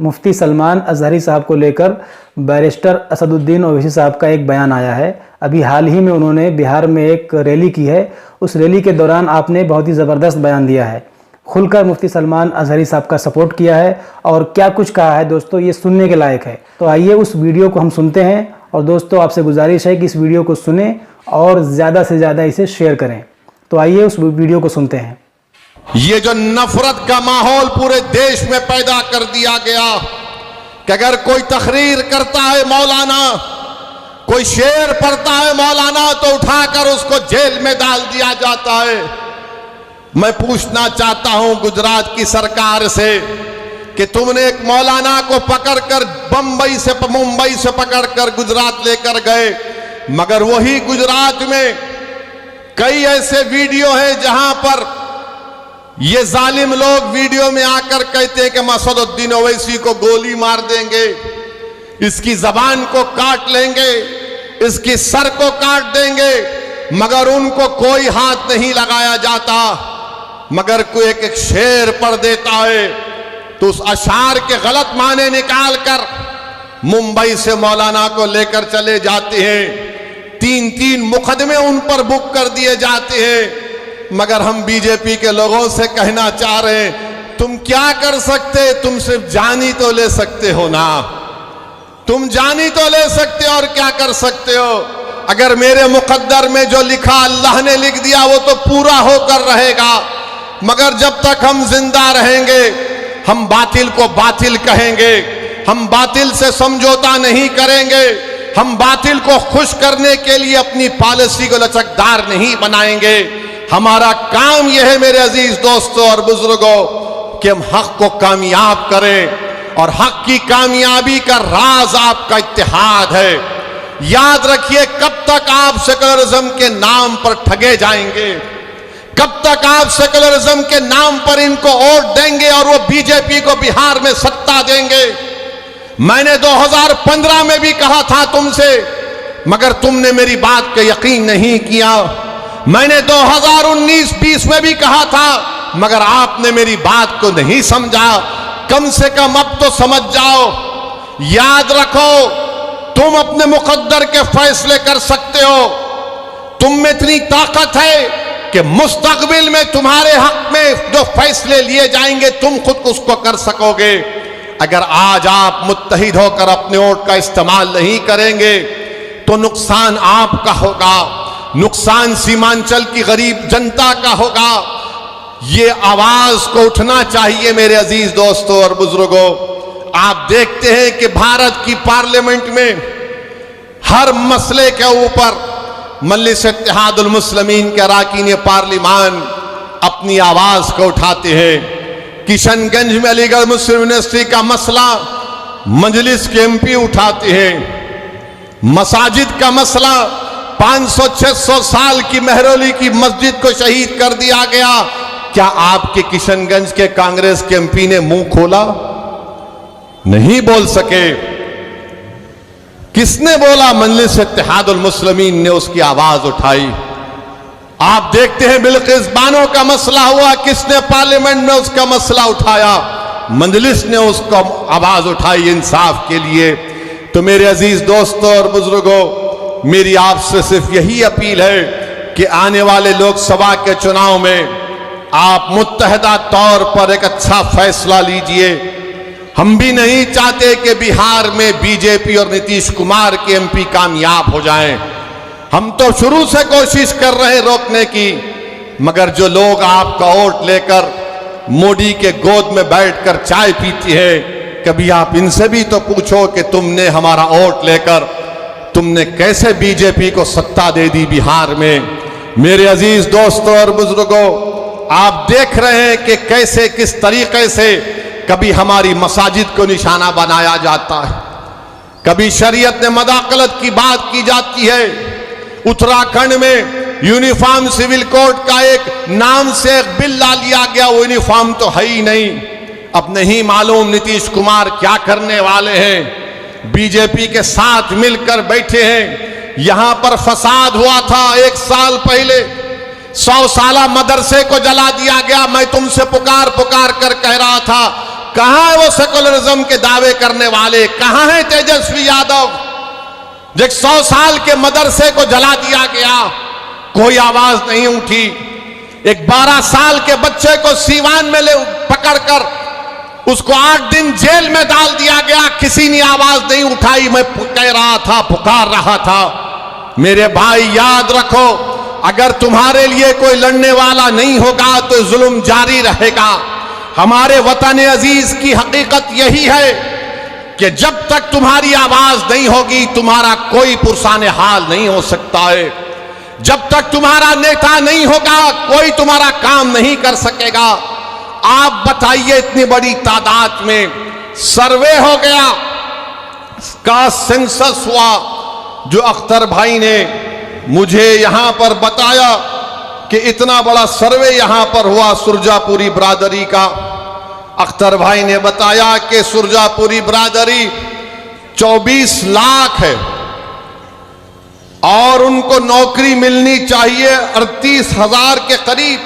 मुफ्ती सलमान अजहरी साहब को लेकर बैरिस्टर असदुद्दीन ओवैसी साहब का एक बयान आया है। अभी हाल ही में उन्होंने बिहार में एक रैली की है। उस रैली के दौरान आपने बहुत ही ज़बरदस्त बयान दिया है, खुलकर मुफ्ती सलमान अजहरी साहब का सपोर्ट किया है और क्या कुछ कहा है दोस्तों, ये सुनने के लायक है। तो आइए उस वीडियो को हम सुनते हैं और दोस्तों आपसे गुजारिश है कि इस वीडियो को सुने और ज़्यादा से ज़्यादा इसे शेयर करें। तो आइए उस वीडियो को सुनते हैं। ये जो नफरत का माहौल पूरे देश में पैदा कर दिया गया कि अगर कोई तकरीर करता है मौलाना, कोई शेर पढ़ता है मौलाना, तो उठाकर उसको जेल में डाल दिया जाता है। मैं पूछना चाहता हूं गुजरात की सरकार से कि तुमने एक मौलाना को पकड़कर मुंबई से पकड़कर गुजरात लेकर गए, मगर वही गुजरात में कई ऐसे वीडियो हैं जहां पर ये जालिम लोग वीडियो में आकर कहते हैं कि असदुद्दीन ओवैसी को गोली मार देंगे, इसकी जबान को काट लेंगे, इसकी सर को काट देंगे, मगर उनको कोई हाथ नहीं लगाया जाता। मगर कोई एक शेर पढ़ देता है तो उस अशार के गलत माने निकालकर मुंबई से मौलाना को लेकर चले जाते हैं। 3-3 मुकदमे उन पर बुक कर दिए जाते हैं। मगर हम बीजेपी के लोगों से कहना चाह रहे हैं, तुम क्या कर सकते? तुम सिर्फ जानी तो ले सकते हो ना, तुम जानी तो ले सकते हो और क्या कर सकते हो? अगर मेरे मुकद्दर में जो लिखा अल्लाह ने लिख दिया वो तो पूरा होकर रहेगा, मगर जब तक हम जिंदा रहेंगे हम बातिल को बातिल कहेंगे, हम बातिल से समझौता नहीं करेंगे, हम बातिल को खुश करने के लिए अपनी पॉलिसी को लचकदार नहीं बनाएंगे। हमारा काम यह है मेरे अजीज दोस्तों और बुजुर्गों कि हम हक को कामयाब करें और हक की कामयाबी का राज आपका इत्तेहाद है। याद रखिए, कब तक आप सेकुलरिज्म के नाम पर ठगे जाएंगे, कब तक आप सेकुलरिज्म के नाम पर इनको वोट देंगे और वो बीजेपी को बिहार में सत्ता देंगे। मैंने 2015 में भी कहा था तुमसे, मगर तुमने मेरी बात का यकीन नहीं किया। मैंने 2019-20 में भी कहा था, मगर आपने मेरी बात को नहीं समझा। कम से कम अब तो समझ जाओ। याद रखो, तुम अपने मुकद्दर के फैसले कर सकते हो। तुम में इतनी ताकत है कि मुस्तकबिल में तुम्हारे हक में जो फैसले लिए जाएंगे तुम खुद उसको कर सकोगे। अगर आज आप मुत्तहिद होकर अपने वोट का इस्तेमाल नहीं करेंगे तो नुकसान आपका होगा, नुकसान सीमांचल की गरीब जनता का होगा। ये आवाज को उठना चाहिए मेरे अजीज दोस्तों और बुजुर्गों। आप देखते हैं कि भारत की पार्लियामेंट में हर मसले के ऊपर मजलिस इत्तेहादुल मुस्लिमीन के अरकान पार्लिमान अपनी आवाज को उठाते हैं। किशनगंज में अलीगढ़ मुस्लिम यूनिवर्सिटी का मसला मजलिस के एमपी उठाते हैं। मसाजिद का मसला 500-600 साल की मेहरौली की मस्जिद को शहीद कर दिया गया। क्या आपके किशनगंज के कांग्रेस के एमपी ने मुंह खोला? नहीं बोल सके। किसने बोला? मजलिस इत्तेहादुल मुस्लिमीन ने उसकी आवाज उठाई। आप देखते हैं बिल्किस बानो का मसला हुआ, किसने पार्लियामेंट में उसका मसला उठाया? मजलिस ने उसको आवाज उठाई इंसाफ के लिए। तो मेरे अजीज दोस्तों और बुजुर्गों, मेरी आपसे सिर्फ यही अपील है कि आने वाले लोकसभा के चुनाव में आप मुत्तहिदा तौर पर एक अच्छा फैसला लीजिए। हम भी नहीं चाहते कि बिहार में बीजेपी और नीतीश कुमार के एमपी कामयाब हो जाएं। हम तो शुरू से कोशिश कर रहे हैं रोकने की, मगर जो लोग आपका वोट लेकर मोदी के गोद में बैठकर चाय पीती है, कभी आप इनसे भी तो पूछो कि तुमने हमारा वोट लेकर तुमने कैसे बीजेपी को सत्ता दे दी बिहार में। मेरे अजीज दोस्तों और बुजुर्गों, आप देख रहे हैं कि कैसे किस तरीके से कभी हमारी मसाजिद को निशाना बनाया जाता है, कभी शरीयत ने मदाखलत की बात की जाती है। उत्तराखंड में यूनिफॉर्म सिविल कोड का एक नाम से एक बिल ला लिया गया, वो यूनिफॉर्म तो है ही नहीं। अब नहीं मालूम नीतीश कुमार क्या करने वाले हैं। बीजेपी के साथ मिलकर बैठे हैं। यहां पर फसाद हुआ था 1 साल पहले, 100 साला मदरसे को जला दिया गया। मैं तुमसे पुकार कर कह रहा था कहां है वो सेकुलरिज्म के दावे करने वाले? कहां है तेजस्वी यादव? जो 100 साल के मदरसे को जला दिया गया, कोई आवाज नहीं उठी। एक 12 साल के बच्चे को सीवान में ले पकड़कर उसको 8 दिन जेल में डाल दिया गया, किसी ने आवाज नहीं उठाई। मैं कह रहा था, पुकार रहा था, मेरे भाई याद रखो, अगर तुम्हारे लिए कोई लड़ने वाला नहीं होगा तो जुल्म जारी रहेगा। हमारे वतन अजीज की हकीकत यही है कि जब तक तुम्हारी आवाज नहीं होगी तुम्हारा कोई पुरसाने हाल नहीं हो सकता है। जब तक तुम्हारा नेता नहीं होगा कोई तुम्हारा काम नहीं कर सकेगा। आप बताइए, इतनी बड़ी तादाद में सर्वे हो गया, कास्ट सेंसस हुआ, जो अख्तर भाई ने मुझे यहां पर बताया कि इतना बड़ा सर्वे यहां पर हुआ सुरजापुरी बिरादरी का। अख्तर भाई ने बताया कि सुरजापुरी बिरादरी 24 लाख है और उनको नौकरी मिलनी चाहिए 38,000 के करीब,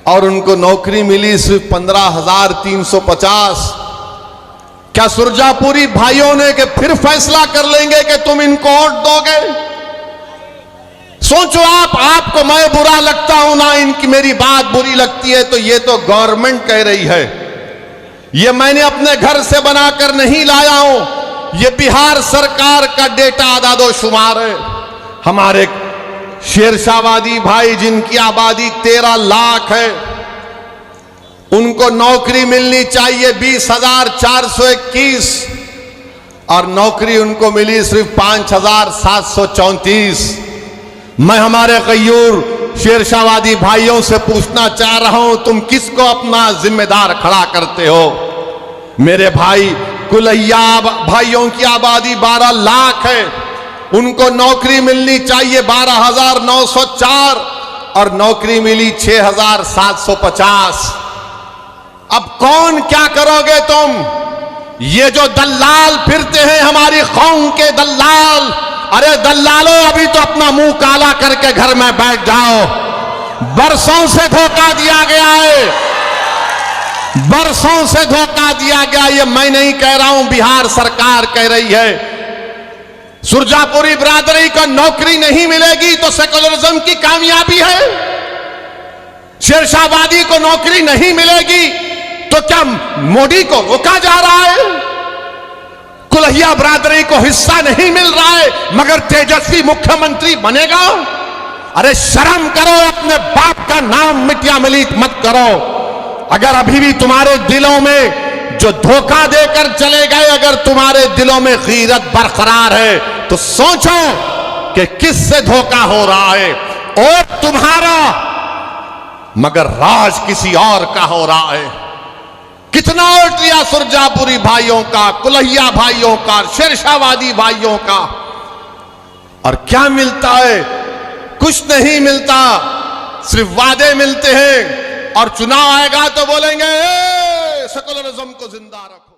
और उनको नौकरी मिली सिर्फ 15,350। क्या सुरजापुरी भाइयों ने कि फिर फैसला कर लेंगे कि तुम इनको वोट दोगे? सोचो आपको मैं बुरा लगता हूं ना, इनकी मेरी बात बुरी लगती है, तो ये तो गवर्नमेंट कह रही है, ये मैंने अपने घर से बनाकर नहीं लाया हूं, ये बिहार सरकार का डेटा आदादोशुमार है। हमारे शेरशाहवादी भाई जिनकी आबादी 13 लाख है, उनको नौकरी मिलनी चाहिए 20,421 और नौकरी उनको मिली सिर्फ 5,734। मैं हमारे गयूर शेरशाहवादी भाइयों से पूछना चाह रहा हूं, तुम किसको अपना जिम्मेदार खड़ा करते हो? मेरे भाई, कुलैया भाइयों की आबादी 12 लाख है, उनको नौकरी मिलनी चाहिए 12,904 और नौकरी मिली 6,750। अब कौन क्या करोगे तुम? ये जो दल्लाल फिरते हैं, हमारी कौम के दल्लाल, अरे दल्लालों, अभी तो अपना मुंह काला करके घर में बैठ जाओ। बरसों से धोखा दिया गया है, बरसों से धोखा दिया गया। ये मैं नहीं कह रहा हूं, बिहार सरकार कह रही है। सुरजापुरी बिरादरी को नौकरी नहीं मिलेगी तो सेकुलरिज्म की कामयाबी है। शेरशाहवादी को नौकरी नहीं मिलेगी तो क्या मोदी को रोका जा रहा है? कुलैया बिरादरी को हिस्सा नहीं मिल रहा है मगर तेजस्वी मुख्यमंत्री बनेगा? अरे शर्म करो, अपने बाप का नाम मिट्या मिलीत मत करो। अगर अभी भी तुम्हारे दिलों में जो धोखा देकर चले गए, अगर तुम्हारे दिलों में गीरत बरकरार है तो सोचो कि किससे धोखा हो रहा है। और तुम्हारा मगर राज किसी और का हो रहा है। कितना वोट लिया सुरजापुरी भाइयों का, कुलैया भाइयों का, शेरशाहवादी भाइयों का, और क्या मिलता है? कुछ नहीं मिलता, सिर्फ वादे मिलते हैं और चुनाव आएगा तो बोलेंगे सेकुलरिज्म को जिंदा रखो।